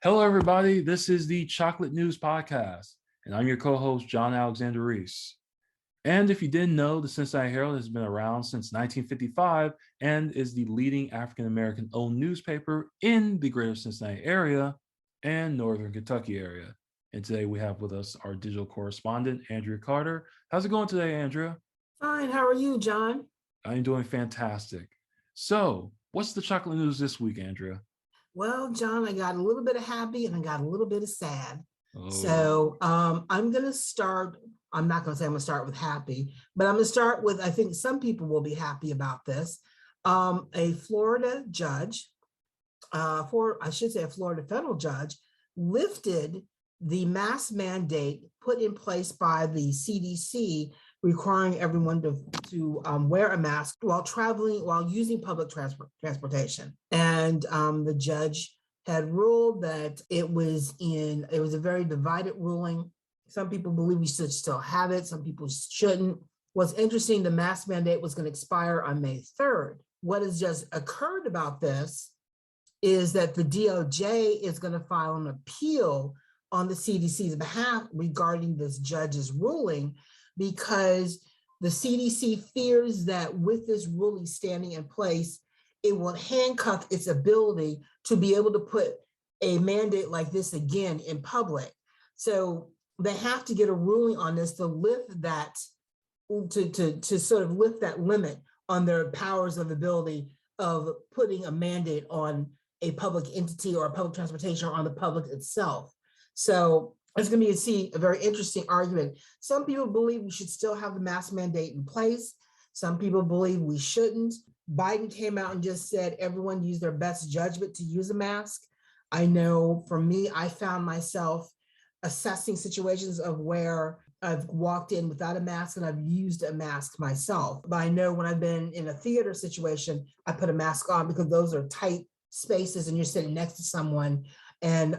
Hello, everybody. This is the Chocolate News Podcast, and I'm your co host, John Alexander Reese. And if you didn't know, the Cincinnati Herald has been around since 1955 and is the leading African American owned newspaper in the greater Cincinnati area and northern Kentucky area. And today we have with us our digital correspondent, Andrea Carter. How's it going today, Andrea? Fine. How are you, John? I'm doing fantastic. So, what's the chocolate news this week, Andrea? Well, John, I got a little bit of happy and I got a little bit of sad. Oh, I'm going to start. I'm not going to say I'm going to start with happy, but I'm going to start with, I think some people will be happy about this. A Florida judge, I should say a Florida federal judge, lifted the mask mandate put in place by the CDC requiring everyone to wear a mask while traveling, while using public transportation. And the judge had ruled that it was a very divided ruling. Some people believe we should still have it. Some people shouldn't. What's interesting, the mask mandate was going to expire on May 3rd. What has just occurred about this is that the DOJ is going to file an appeal on the CDC's behalf regarding this judge's ruling, because the CDC fears that with this ruling standing in place, it will handcuff its ability to be able to put a mandate like this again in public. So they have to get a ruling on this to lift that, to sort of lift that limit on their powers of ability of putting a mandate on a public entity or a public transportation or on the public itself. So it's going to be a very interesting argument. Some people believe we should still have the mask mandate in place. Some people believe we shouldn't. Biden came out and just said everyone use their best judgment to use a mask. I know for me, I found myself assessing situations of where I've walked in without a mask and I've used a mask myself. But I know when I've been in a theater situation, I put a mask on because those are tight spaces and you're sitting next to someone. And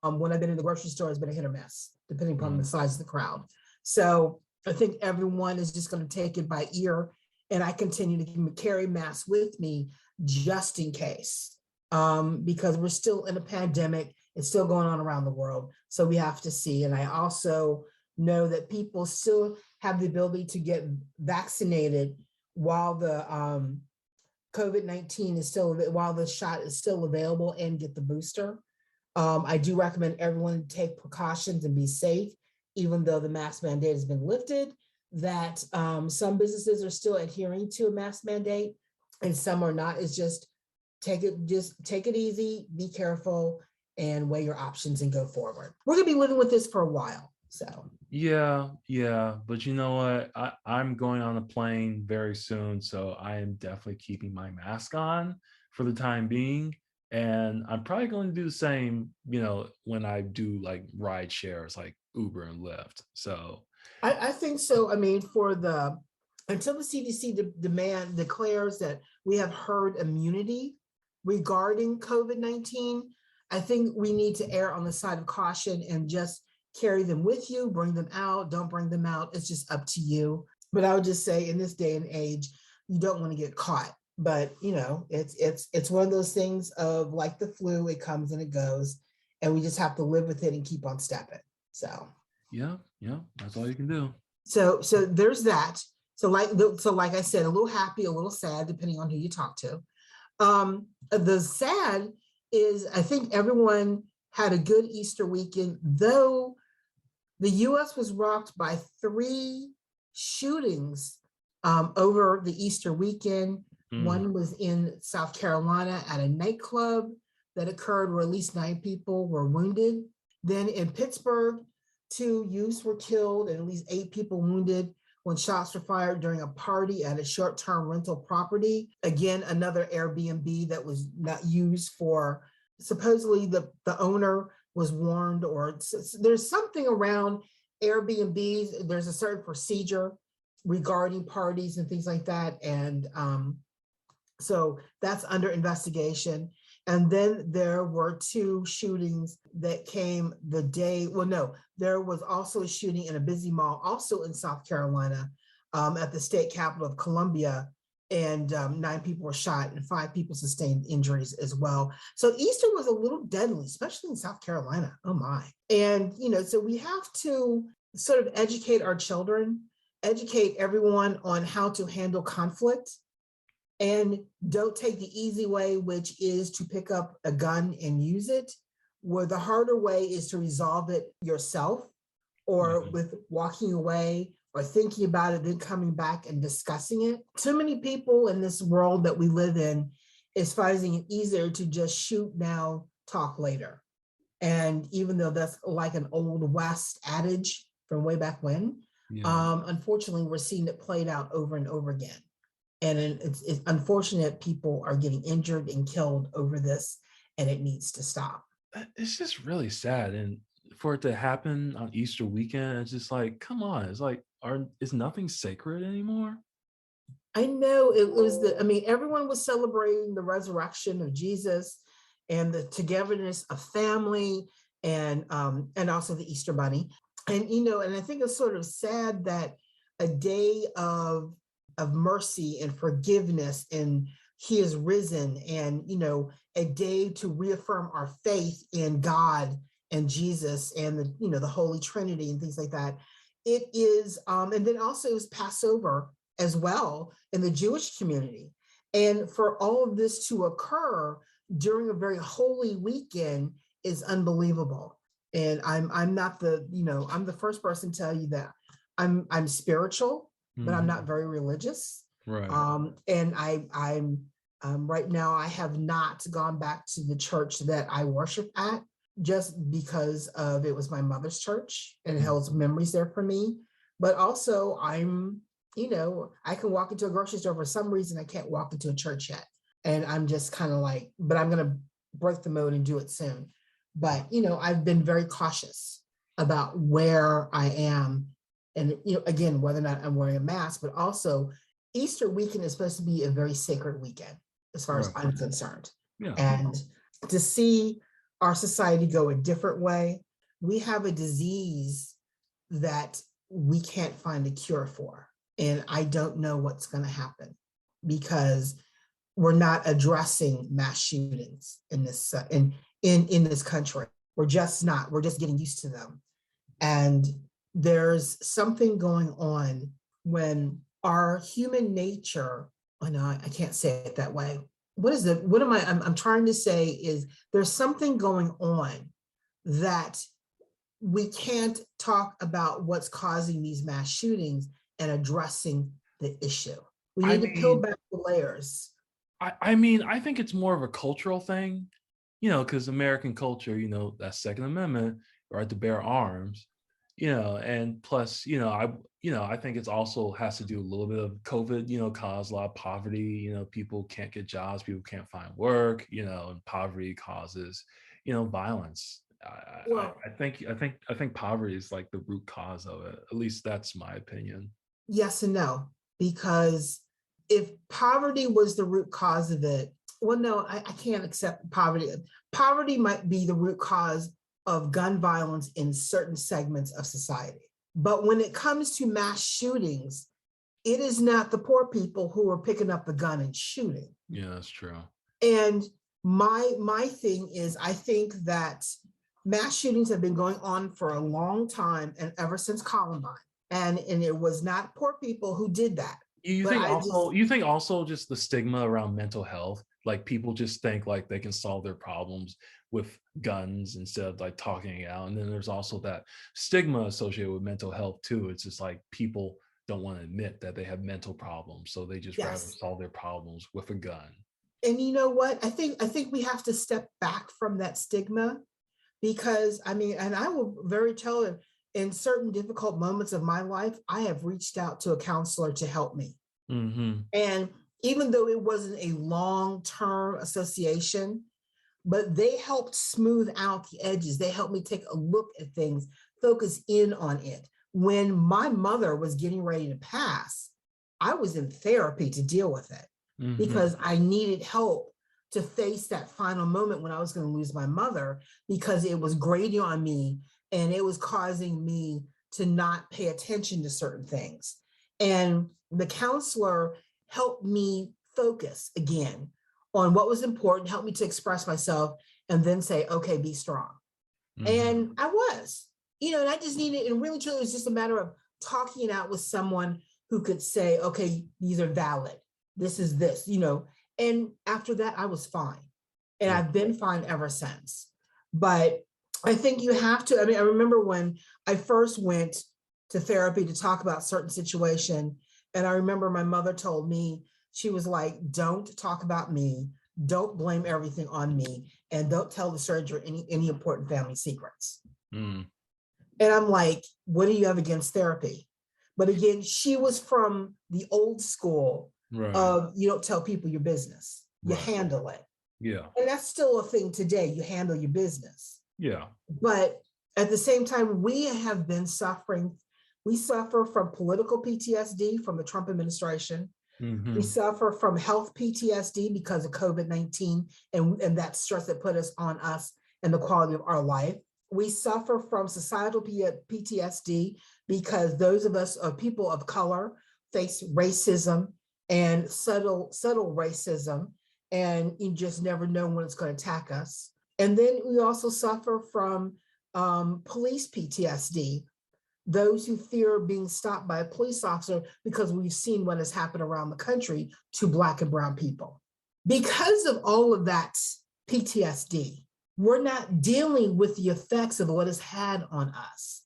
when I've been in the grocery store, it's been a hit or miss, depending upon the size of the crowd. So I think everyone is just going to take it by ear. And I continue to carry masks with me just in case, because we're still in a pandemic. It's still going on around the world. So we have to see. And I also know that people still have the ability to get vaccinated while the COVID-19 is still, while the shot is still available, and get the booster. I do recommend everyone take precautions and be safe, even though the mask mandate has been lifted, that some businesses are still adhering to a mask mandate and some are not. It's just take it easy, be careful, and weigh your options and go forward. We're going to be living with this for a while. So yeah. But you know what? I'm going on a plane very soon, so I am definitely keeping my mask on for the time being. And I'm probably going to do the same, when I do like ride shares like Uber and Lyft. So I think so. I mean, until the CDC declares that we have herd immunity regarding COVID-19, I think we need to err on the side of caution and just carry them with you, bring them out, don't bring them out. It's just up to you. But I would just say in this day and age, you don't want to get caught. But it's one of those things of like the flu, it comes and it goes, and we just have to live with it and keep on stepping. So yeah, that's all you can do. So there's that. So like I said, a little happy, a little sad, depending on who you talk to. The sad is I think everyone had a good Easter weekend, though the U.S. was rocked by 3 shootings over the Easter weekend. One was in South Carolina at a nightclub that occurred where at least 9 people were wounded. Then in Pittsburgh, 2 youths were killed and at least 8 people wounded when shots were fired during a party at a short-term rental property. Again, another Airbnb that was not used for, supposedly the owner was warned, or there's something around Airbnbs. There's a certain procedure regarding parties and things like that. And so that's under investigation. And then there were 2 shootings that came the day, there was also a shooting in a busy mall, also in South Carolina, at the state capital of Columbia, and 9 people were shot and 5 people sustained injuries as well. So Easter was a little deadly, especially in South Carolina. Oh my. And, so we have to sort of educate our children, educate everyone on how to handle conflict, and don't take the easy way, which is to pick up a gun and use it, where the harder way is to resolve it yourself, or with walking away or thinking about it, then coming back and discussing it. Too many people in this world that we live in is finding it easier to just shoot now, talk later. And even though that's like an old West adage from way back when, unfortunately, we're seeing it played out over and over again. And it's unfortunate people are getting injured and killed over this, and it needs to stop. It's just really sad. And for it to happen on Easter weekend, it's just like, come on. It's like, is nothing sacred anymore? I know it was everyone was celebrating the resurrection of Jesus and the togetherness of family, and also the Easter Bunny. And, and I think it's sort of sad that a day of mercy and forgiveness, and he is risen, and, a day to reaffirm our faith in God and Jesus and the Holy Trinity and things like that. It is, and then also it was Passover as well in the Jewish community. And for all of this to occur during a very holy weekend is unbelievable. And I'm not I'm the first person to tell you that I'm spiritual, but I'm not very religious. Right. And I'm right now, I have not gone back to the church that I worship at, just because of it was my mother's church and it holds memories there for me. But also I'm, I can walk into a grocery store. For some reason, I can't walk into a church yet. And I'm just kind of like, but I'm going to break the mode and do it soon. But, I've been very cautious about where I am. And, again, whether or not I'm wearing a mask, but also Easter weekend is supposed to be a very sacred weekend, as far as I'm concerned. Yeah. And to see our society go a different way, we have a disease that we can't find a cure for. And I don't know what's going to happen, because we're not addressing mass shootings in this in this country. We're just not. We're just getting used to them. And there's something going on when our human nature, oh no, I can't say it that way. I'm trying to say is there's something going on that we can't talk about what's causing these mass shootings and addressing the issue. We need to peel back the layers. I think it's more of a cultural thing, because American culture, that Second Amendment, right to bear arms, and plus, I think it's also has to do a little bit of COVID, caused a lot of poverty, people can't get jobs, people can't find work, and poverty causes, violence. I think poverty is like the root cause of it. At least that's my opinion. Yes and no, because if poverty was the root cause of it, well, no, I can't accept poverty. Poverty might be the root cause of gun violence in certain segments of society. But when it comes to mass shootings, it is not the poor people who are picking up the gun and shooting. Yeah, that's true. And my thing is, I think that mass shootings have been going on for a long time, and ever since Columbine. And it was not poor people who did that. You think also just the stigma around mental health, like people just think like they can solve their problems with guns instead of like talking it out. And then there's also that stigma associated with mental health too. It's just like people don't want to admit that they have mental problems, so they just rather solve their problems with a gun. And you know what? I think we have to step back from that stigma, because and I will very tell you, in certain difficult moments of my life, I have reached out to a counselor to help me. Mm-hmm. And even though it wasn't a long-term association, but they helped smooth out the edges. They helped me take a look at things, focus in on it. When my mother was getting ready to pass, I was in therapy to deal with it, because I needed help to face that final moment when I was going to lose my mother, because it was grating on me and it was causing me to not pay attention to certain things. And the counselor helped me focus again on what was important, helped me to express myself, and then say, okay, be strong. And I was, and I just needed, and really truly it was just a matter of talking it out with someone who could say, okay, these are valid. This is this, and after that, I was fine. And I've been fine ever since. But I think you have to, I remember when I first went to therapy to talk about certain situation. And I remember my mother told me, she was like, don't talk about me. Don't blame everything on me. And don't tell the surgeon any important family secrets. And I'm like, what do you have against therapy? But again, she was from the old school of you don't tell people your business. You handle it. Yeah. And that's still a thing today. You handle your business. Yeah. But at the same time, we have been suffering. We suffer from political PTSD from the Trump administration. We suffer from health PTSD because of COVID-19 and that stress that put us on us and the quality of our life. We suffer from societal PTSD because those of us people of color face racism and subtle racism, and you just never know when it's going to attack us. And then we also suffer from police PTSD, those who fear being stopped by a police officer because we've seen what has happened around the country to Black and brown people. Because of all of that PTSD, we're not dealing with the effects of what it's had on us.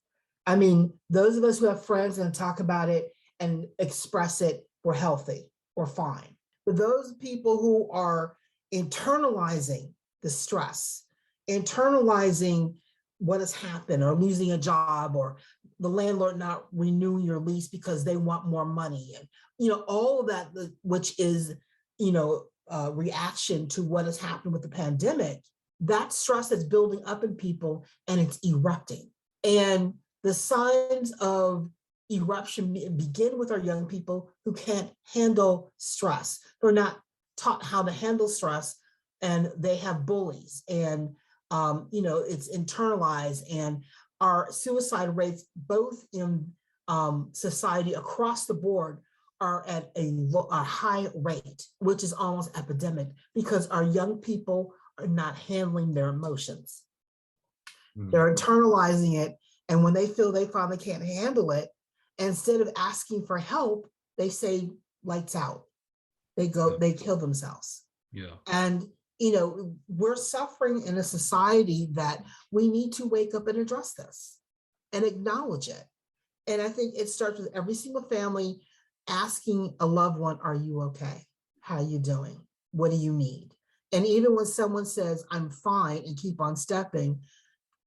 Those of us who have friends and talk about it and express it, we're healthy, we're fine. But those people who are internalizing the stress, internalizing what has happened, or losing a job, or the landlord not renewing your lease because they want more money, and all of that, which is reaction to what has happened with the pandemic, that stress is building up in people and it's erupting. And the signs of eruption begin with our young people who can't handle stress. They're not taught how to handle stress, and they have bullies, and it's internalized, and our suicide rates, both in society across the board, are at a high rate, which is almost epidemic, because our young people are not handling their emotions. They're internalizing it, and when they feel they finally can't handle it, instead of asking for help, they say lights out. They kill themselves. Yeah. And we're suffering in a society that we need to wake up and address this and acknowledge it. And I think it starts with every single family asking a loved one, are you okay? How are you doing? What do you need? And even when someone says, I'm fine, and keep on stepping,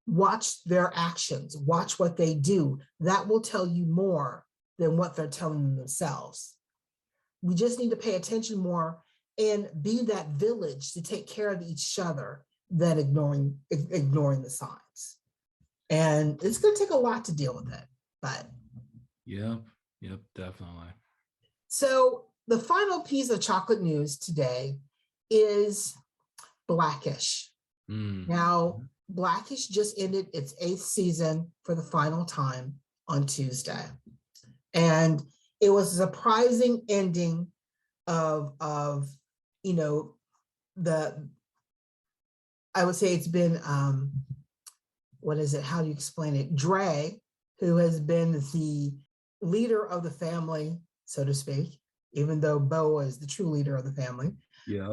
watch their actions, watch what they do. That will tell you more than what they're telling themselves. We just need to pay attention more and be that village to take care of each other than ignoring the signs. And it's going to take a lot to deal with it, but. Yep, definitely. So the final piece of chocolate news today is Blackish. Now, Blackish just ended its 8th season for the final time on Tuesday. And it was a surprising ending of I would say it's been, what is it? How do you explain it? Dre, who has been the leader of the family, so to speak, even though Bo is the true leader of the family. Yeah.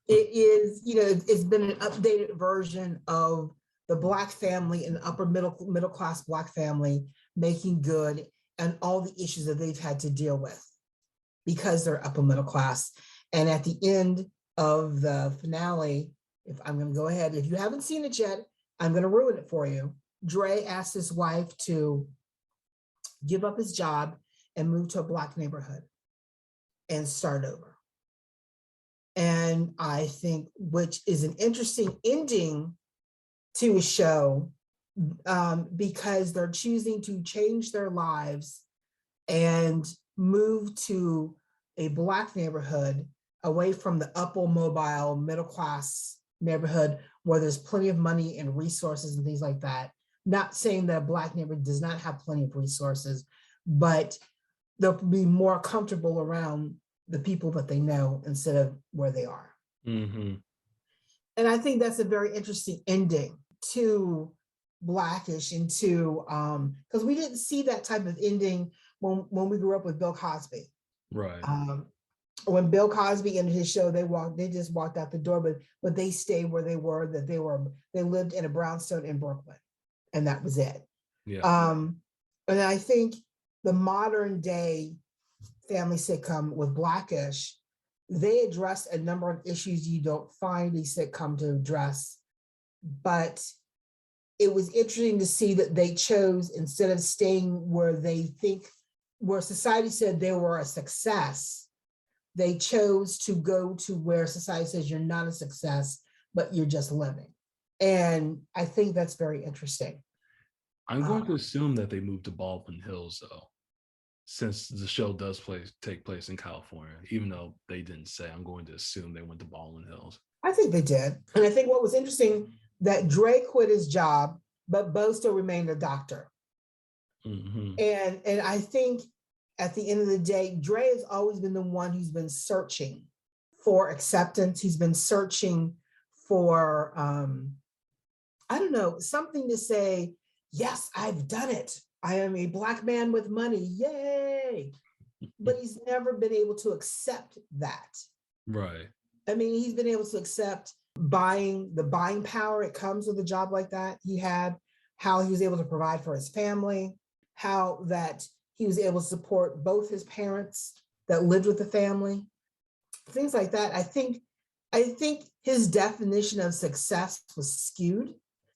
It is, it's been an updated version of the Black family and upper middle class Black family making good and all the issues that they've had to deal with because they're upper middle class. And at the end of the finale, if I'm going to go ahead, if you haven't seen it yet, I'm going to ruin it for you. Dre asked his wife to give up his job and move to a Black neighborhood and start over. And I think, which is an interesting ending to a show, because they're choosing to change their lives and move to a Black neighborhood away from the upper mobile middle class neighborhood where there's plenty of money and resources and things like that. Not saying that a Black neighborhood does not have plenty of resources, but they'll be more comfortable around the people that they know instead of where they are. Mm-hmm. And I think that's a very interesting ending to Blackish and to because we didn't see that type of ending when we grew up with Bill Cosby. Right. When Bill Cosby ended his show, they just walked out the door, but they stayed where they were, they lived in a brownstone in Brooklyn, and that was it. Yeah. And I think the modern day family sitcom with Blackish, they addressed a number of issues you don't find a sitcom to address, but it was interesting to see that they chose, instead of staying where society said they were a success, they chose to go to where society says you're not a success, but you're just living. And I think that's very interesting. I'm going to assume that they moved to Baldwin Hills, though, since the show does take place in California, even though they didn't say. I'm going to assume they went to Baldwin Hills. I think they did. And I think what was interesting, that Dre quit his job, but Bo still remained a doctor. Mm-hmm. And I think at the end of the day, Dre has always been the one who's been searching for acceptance. He's been searching for, I don't know, something to say, yes, I've done it. I am a Black man with money. Yay. But he's never been able to accept that. Right. I mean, he's been able to accept the buying power it comes with a job like that he had, how he was able to provide for his family, how that he was able to support both his parents that lived with the family, things like that. I think his definition of success was skewed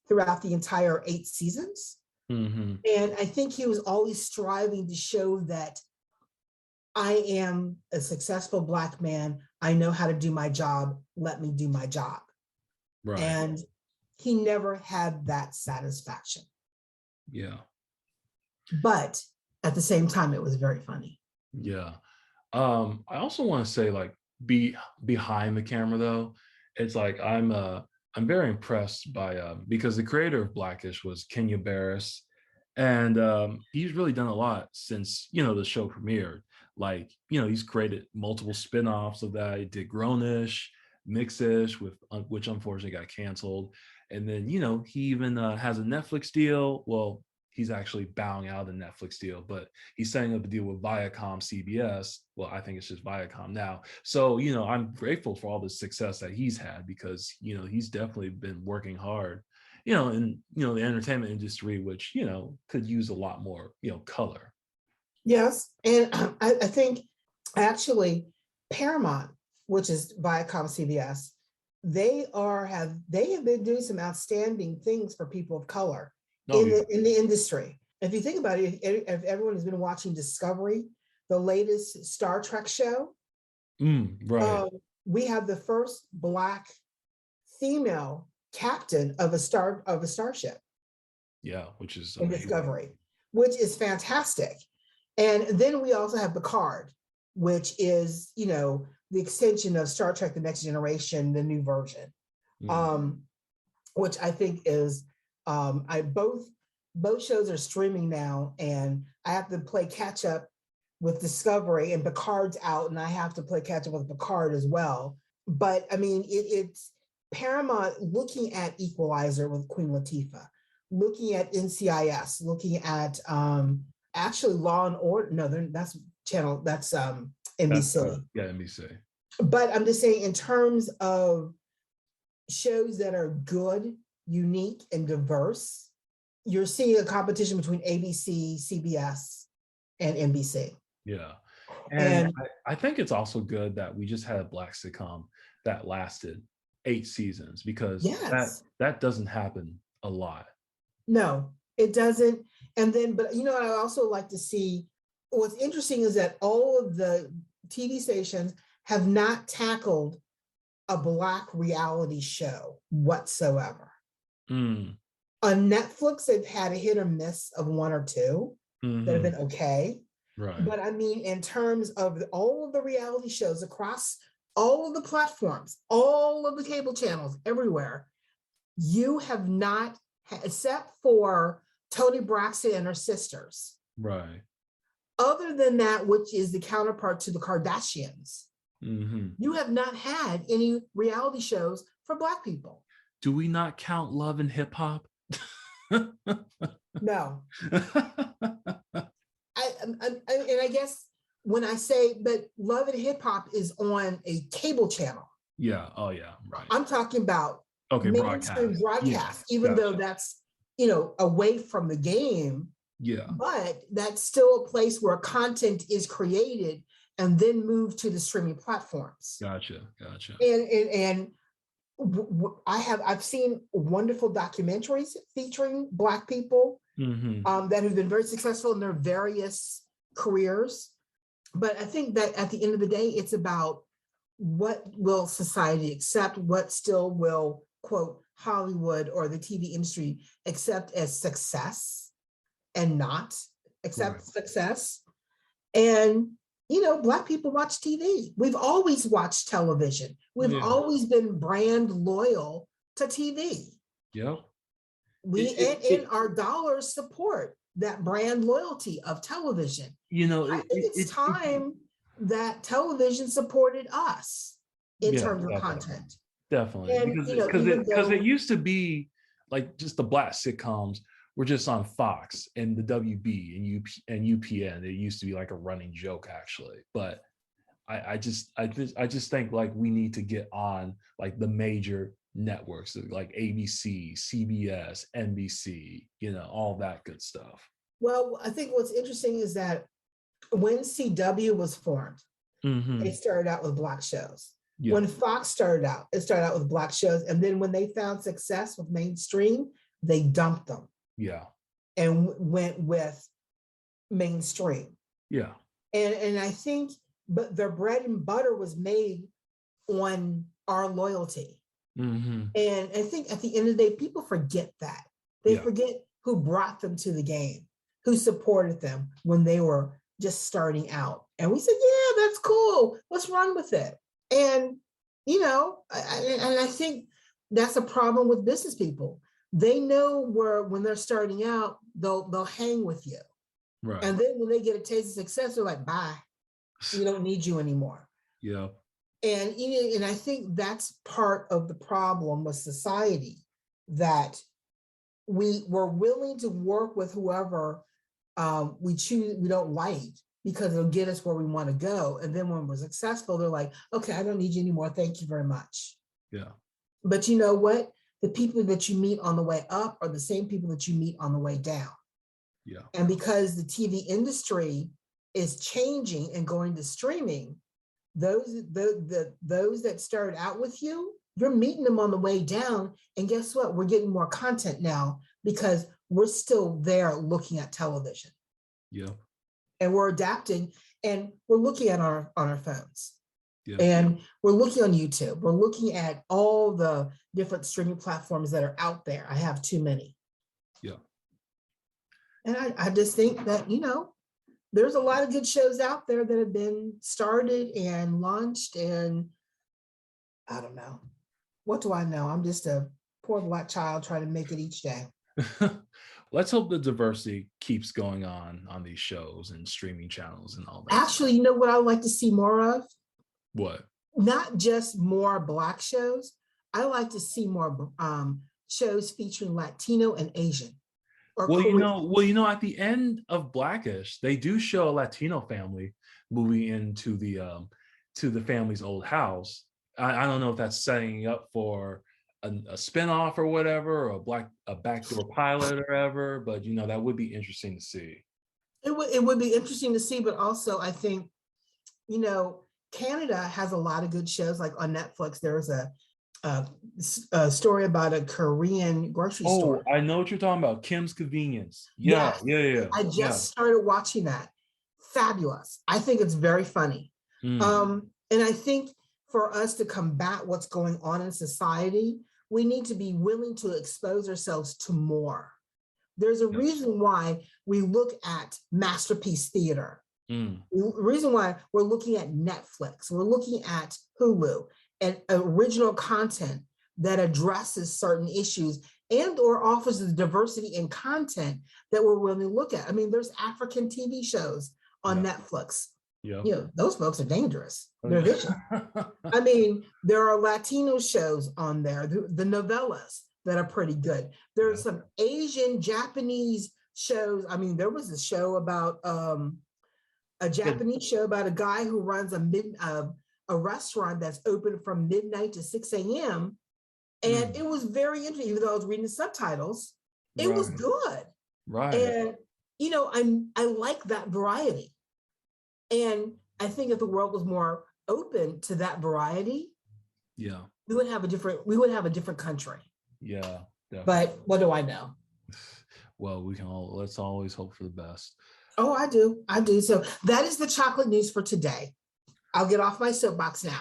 throughout the entire 8 seasons. Mm-hmm. And I think he was always striving to show that I am a successful Black man. I know how to do my job. Let me do my job. Right. And he never had that satisfaction. Yeah. But at the same time, it was very funny. Yeah. I also want to say, like, behind the camera though, it's like I'm very impressed by because the creator of Blackish was Kenya Barris, and he's really done a lot since the show premiered. Like, he's created multiple spin-offs of that. He did Grownish, Mixish, which unfortunately got canceled, and then he even has a Netflix deal. Well, he's actually bowing out of the Netflix deal, but he's setting up a deal with Viacom CBS. Well, I think it's just Viacom now. So, I'm grateful for all the success that he's had, because, he's definitely been working hard, in, the entertainment industry, which, could use a lot more, color. Yes. And I think actually Paramount, which is Viacom CBS, they have been doing some outstanding things for people of color in the industry. If you think about it, if everyone has been watching Discovery, the latest Star Trek show, right. We have the first Black female captain of a starship. Yeah, which is in Discovery, which is fantastic. And then we also have Picard, which is, the extension of Star Trek: The Next Generation, the new version, which I think is, both shows are streaming now, and I have to play catch up with Discovery, and Picard's out, and I have to play catch up with Picard as well. But I mean, it's Paramount looking at Equalizer with Queen Latifah, looking at NCIS, looking at actually Law and Order. No, that's NBC. NBC. But I'm just saying, in terms of shows that are good, unique, and diverse, you're seeing a competition between ABC, CBS, and NBC. Yeah. And I think it's also good that we just had a Black sitcom that lasted 8 seasons, because that doesn't happen a lot. No, it doesn't. And then, but I also like to see, what's interesting is that all of the TV stations have not tackled a Black reality show whatsoever. On Netflix, they've had a hit or miss of 1 or 2 that have been okay. Right. But I mean, in terms of all of the reality shows across all of the platforms, all of the cable channels, everywhere, you have not, except for Toni Braxton and her sisters. Right. other than that, which is the counterpart to the Kardashians, you have not had any reality shows for Black people. Do we not count Love and Hip Hop? No. I guess when I say, but Love and Hip Hop is on a cable channel. Yeah. Oh, yeah. Right. I'm talking about mainstream broadcast, even though that's, away from the game. Yeah. But that's still a place where content is created and then moved to the streaming platforms. Gotcha. And I've seen wonderful documentaries featuring Black people that have been very successful in their various careers. But I think that at the end of the day, it's about what will society accept, what still will, quote, Hollywood or the TV industry accept as success and not accept success. And, Black people watch TV. We've always watched television. We've always been brand loyal to TV. Yep. And our dollars support that brand loyalty of television. I think it's time that television supported us in terms of content. Definitely. And, because it used to be like just the Black sitcoms were just on Fox and the WB and UPN. It used to be like a running joke, actually. But I just think like we need to get on like the major networks like ABC, CBS, NBC, all that good stuff. Well, I think what's interesting is that when CW was formed, they started out with Black shows. Yeah. When Fox started out, it started out with Black shows. And then when they found success with mainstream, they dumped them. Yeah. And went with mainstream. Yeah. And I think, but their bread and butter was made on our loyalty. And I think at the end of the day, people forget that. They forget who brought them to the game, who supported them when they were just starting out. And we said, yeah, that's cool. Let's run with it. And, I think that's a problem with business people. They know when they're starting out, they'll hang with you. Right. And then when they get a taste of success, they're like, bye. We don't need you anymore. Yeah. And I think that's part of the problem with society, that we were willing to work with whoever we don't like, because it'll get us where we want to go. And then when we're successful, they're like, okay, I don't need you anymore. Thank you very much. Yeah. But you know what? The people that you meet on the way up are the same people that you meet on the way down. Yeah. And because the TV industry is changing and going to streaming, those that started out with you, you're meeting them on the way down. And guess what? We're getting more content now because we're still there looking at television. Yeah. And we're adapting, and we're looking at on our phones. Yeah. And we're looking on YouTube. We're looking at all the different streaming platforms that are out there. I have too many. Yeah. And I just think that, there's a lot of good shows out there that have been started and launched, and I don't know. What do I know? I'm just a poor Black child trying to make it each day. Let's hope the diversity keeps going on these shows and streaming channels and all that. Actually, you know what I would like to see more of? What? Not just more Black shows. I like to see more shows featuring Latino and Asian. Well, at the end of Blackish, they do show a Latino family moving into the family's old house. I don't know if that's setting up for a spinoff or whatever, or a backdoor pilot or whatever, but that would be interesting to see. It would be interesting to see, but also I think, Canada has a lot of good shows. Like on Netflix, there's a story about a Korean grocery store. Oh, I know what you're talking about. Kim's Convenience. Yeah. I just started watching that. Fabulous. I think it's very funny. And I think for us to combat what's going on in society, we need to be willing to expose ourselves to more. There's a reason why we look at Masterpiece Theater. The reason why we're looking at Netflix, we're looking at Hulu, and original content that addresses certain issues and or offers the diversity in content that we're willing to look at. I mean, there's African TV shows on Yeah. Netflix. Yeah. Those folks are dangerous. They're vicious. I mean, there are Latino shows on there, the novellas that are pretty good. There's some Asian, Japanese shows. I mean, there was a show about a Japanese show about a guy who runs a restaurant that's open from midnight to 6 a.m. And it was very interesting, even though I was reading the subtitles, it was good. Right. And, I like that variety. And I think if the world was more open to that variety, we would have a different country. Yeah. Definitely. But what do I know? Well, let's always hope for the best. Oh, I do. So that is the chocolate news for today. I'll get off my soapbox now.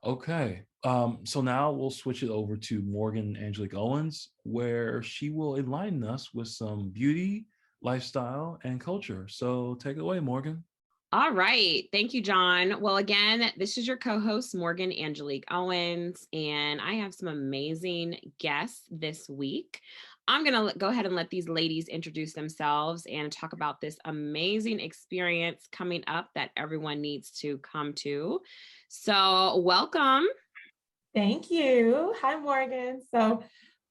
Okay. So now we'll switch it over to Morgan Angelique Owens, where she will enlighten us with some beauty, lifestyle, and culture. So take it away, Morgan. All right. Thank you, John. Well, again, this is your co-host, Morgan Angelique Owens, and I have some amazing guests this week. I'm going to go ahead and let these ladies introduce themselves and talk about this amazing experience coming up that everyone needs to come to. So welcome. Thank you. Hi, Morgan. So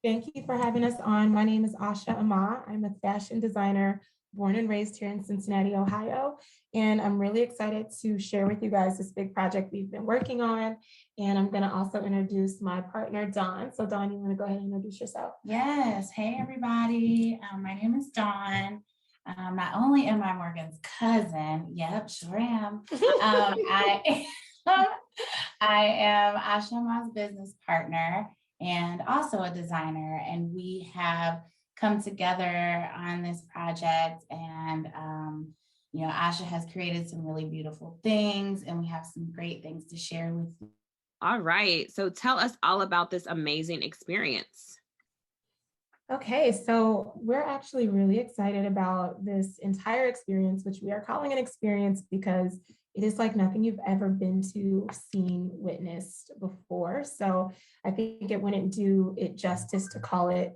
thank you for having us on. My name is Asha. I'm a fashion designer born and raised here in Cincinnati, Ohio. And I'm really excited to share with you guys this big project we've been working on. And I'm going to also introduce my partner, Dawn. So Dawn, you want to go ahead and introduce yourself? Yes. Hey, everybody. My name is Dawn. Not only am I Morgan's cousin, yep, sure am. I am Asha Ma's business partner and also a designer. And we have come together on this project, and Asha has created some really beautiful things, and we have some great things to share with you. All right, so tell us all about this amazing experience. Okay, so we're actually really excited about this entire experience, which we are calling an experience because it is like nothing you've ever been to, seen, witnessed before. So I think it wouldn't do it justice to call it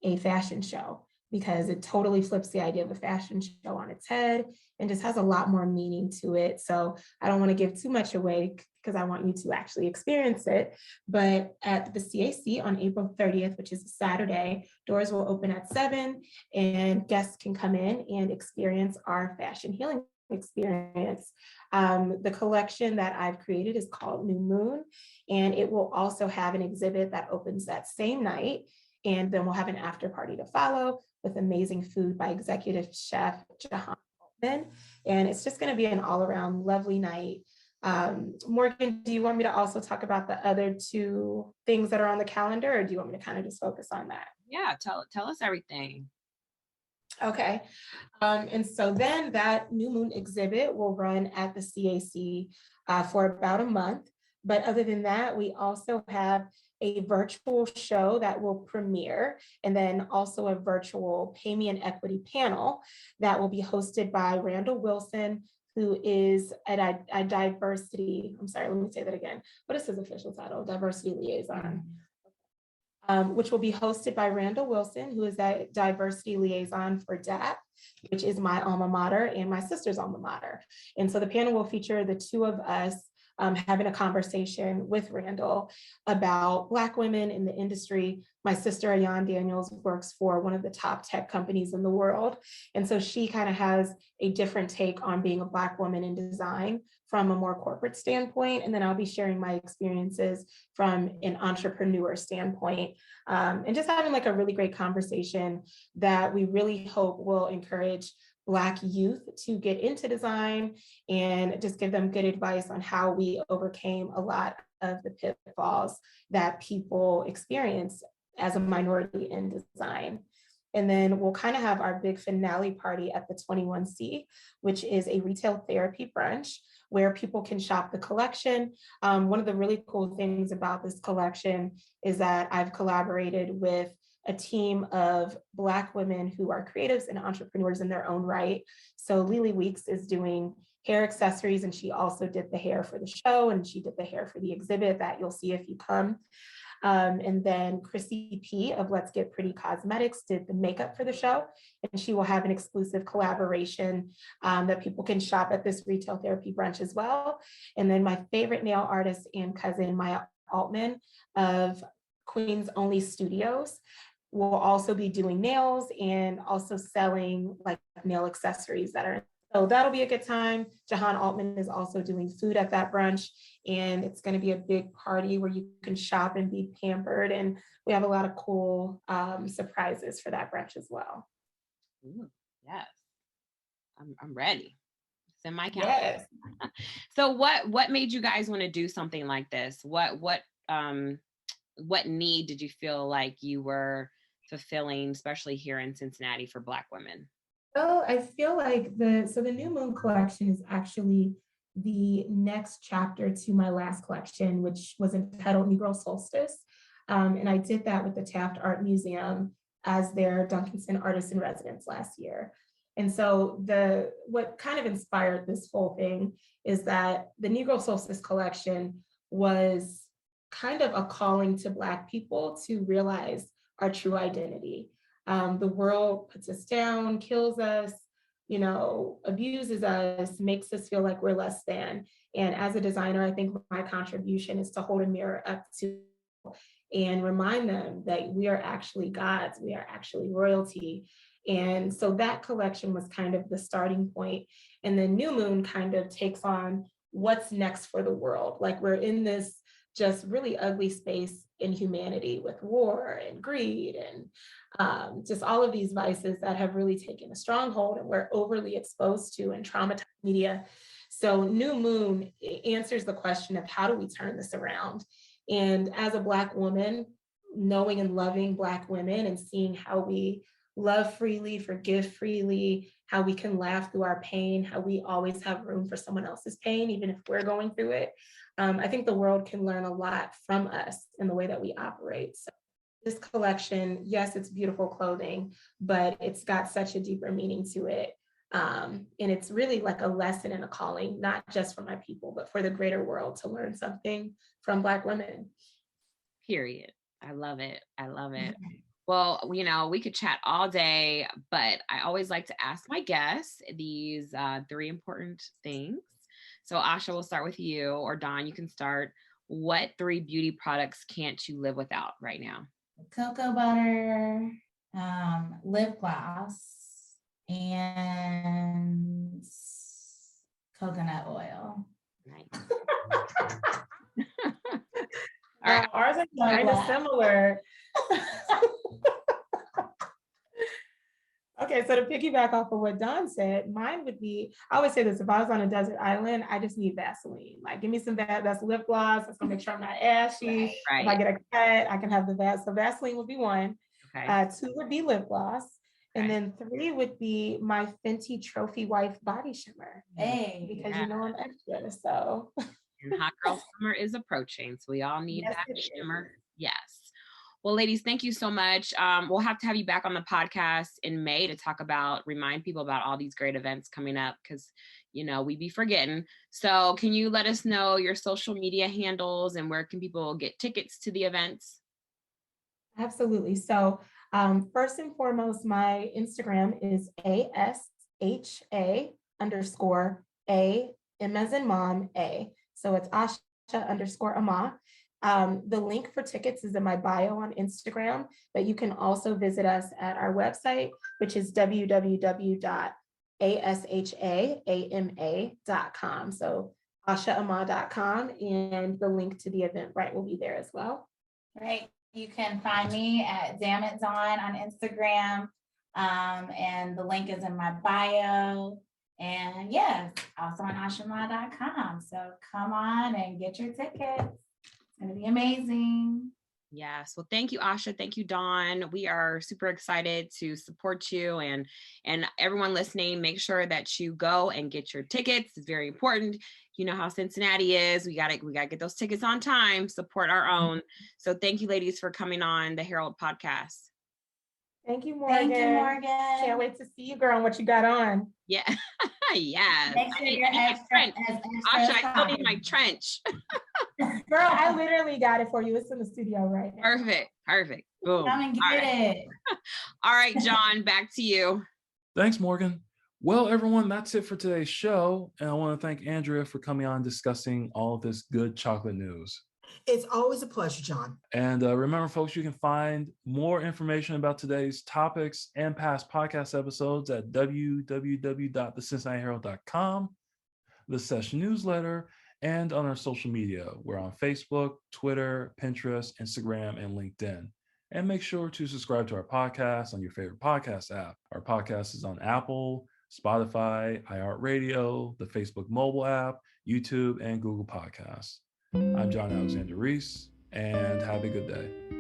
a fashion show, because it totally flips the idea of a fashion show on its head and just has a lot more meaning to it. So I don't want to give too much away because I want you to actually experience it. But at the CAC on April 30th, which is a Saturday, doors will open at 7 and guests can come in and experience our fashion healing experience. The collection that I've created is called New Moon, and it will also have an exhibit that opens that same night. And then we'll have an after party to follow with amazing food by executive chef Jahan Altman. And it's just going to be an all around lovely night. Morgan, do you want me to also talk about the other two things that are on the calendar, or do you want me to kind of just focus on that? Yeah, tell us everything. Okay. And so then that New Moon exhibit will run at the CAC for about a month. But other than that, we also have a virtual show that will premiere, and then also a virtual Pay Me an Equity panel that will be hosted by Randall Wilson, who is a diversity, I'm sorry, let me say that again. What is his official title? Diversity liaison. Which will be hosted by Randall Wilson, who is a diversity liaison for DAP, which is my alma mater and my sister's alma mater. And so the panel will feature the two of us having a conversation with Randall about Black women in the industry. My sister, Ayan Daniels, works for one of the top tech companies in the world. And so she kind of has a different take on being a Black woman in design from a more corporate standpoint. And then I'll be sharing my experiences from an entrepreneur standpoint, and just having like a really great conversation that we really hope will encourage Black youth to get into design and just give them good advice on how we overcame a lot of the pitfalls that people experience as a minority in design. And then we'll kind of have our big finale party at the 21C, which is a retail therapy brunch where people can shop the collection. One of the really cool things about this collection is that I've collaborated with a team of Black women who are creatives and entrepreneurs in their own right. So Lily Weeks is doing hair accessories, and she also did the hair for the show, and she did the hair for the exhibit that you'll see if you come. And then Chrissy P of Let's Get Pretty Cosmetics did the makeup for the show. And she will have an exclusive collaboration that people can shop at this retail therapy brunch as well. And then my favorite nail artist and cousin, Maya Altman of Queens Only Studios, will also be doing nails and also selling like nail accessories that are. So that'll be a good time. Jahan Altman is also doing food at that brunch, and it's going to be a big party where you can shop and be pampered. And we have a lot of cool surprises for that brunch as well. Ooh, yes, I'm ready. It's in my calendar. Yes. So what made you guys want to do something like this? What need did you feel like you were fulfilling, especially here in Cincinnati for Black women? Well, I feel like the New Moon collection is actually the next chapter to my last collection, which was entitled Negro Solstice. And I did that with the Taft Art Museum as their Duncanson Artist in Residence last year. And so what kind of inspired this whole thing is that the Negro Solstice collection was kind of a calling to Black people to realize our true identity. The world puts us down, kills us, abuses us, makes us feel like we're less than. And as a designer, I think my contribution is to hold a mirror up to and remind them that we are actually gods, we are actually royalty. And so that collection was kind of the starting point. And then New Moon kind of takes on what's next for the world. Like we're in this just really ugly space in humanity with war and greed and just all of these vices that have really taken a stronghold and we're overly exposed to and traumatized media. So New Moon answers the question of how do we turn this around? And as a Black woman, knowing and loving Black women and seeing how we love freely, forgive freely, how we can laugh through our pain, how we always have room for someone else's pain, even if we're going through it. I think the world can learn a lot from us in the way that we operate. So this collection, yes, it's beautiful clothing, but it's got such a deeper meaning to it. And it's really like a lesson and a calling, not just for my people, but for the greater world to learn something from Black women. Period. I love it. I love it. Well, we could chat all day, but I always like to ask my guests these 3 important things. So Asha, we'll start with you, or Dawn, you can start. What 3 beauty products can't you live without right now? Cocoa butter, lip gloss, and coconut oil. Nice. All right. Ours are kind of similar. Okay, so to piggyback off of what Dawn said, mine would be, I always say this, if I was on a desert island, I just need Vaseline. Like, give me some that's lip gloss. That's gonna make sure I'm not ashy. Right. If I get a cut, I can have the Vaseline. So Vaseline would be 1. Okay. 2 would be lip gloss. Okay. And then 3 would be my Fenty Trophy Wife body shimmer. Hey, because I'm extra, so. And hot girl summer is approaching, so we all need that shimmer. Yes. Well, ladies, thank you so much. We'll have to have you back on the podcast in May to remind people about all these great events coming up, because, we be forgetting. So can you let us know your social media handles and where can people get tickets to the events? Absolutely. So first and foremost, my Instagram is ASHA_A, M as in mom, A. So it's Asha_Ama. The link for tickets is in my bio on Instagram, but you can also visit us at our website, which is www.ashama.com. So ashaama.com, and the link to the Eventbrite will be there as well. Right. You can find me at Damn It Dawn on Instagram, and the link is in my bio. And yes, also on ashama.com. So come on and get your tickets. It's going to be amazing. Yes. Well, thank you, Asha. Thank you, Dawn. We are super excited to support you, and everyone listening, make sure that you go and get your tickets. It's very important. You know how Cincinnati is. We gotta get those tickets on time, support our own. So thank you, ladies, for coming on the Herald podcast. Thank you, Morgan. Thank you, Morgan. Can't wait to see you, girl, and what you got on. Yeah. Yes. Make sure you're I need my extra, trench. as extra Asha, as I still need possible. my trench. Girl, I literally got it for you. It's in the studio right now. Perfect. Boom. Come and All get right. it. All right, John, back to you. Thanks, Morgan. Well, everyone, that's it for today's show. And I want to thank Andrea for coming on discussing all of this good chocolate news. It's always a pleasure, John. And remember, folks, you can find more information about today's topics and past podcast episodes at www.thecincinnatiherald.com, the session newsletter, and on our social media. We're on Facebook, Twitter, Pinterest, Instagram, and LinkedIn. And make sure to subscribe to our podcast on your favorite podcast app. Our podcast is on Apple, Spotify, iHeartRadio, the Facebook mobile app, YouTube, and Google Podcasts. I'm John Alexander Reese, and have a good day.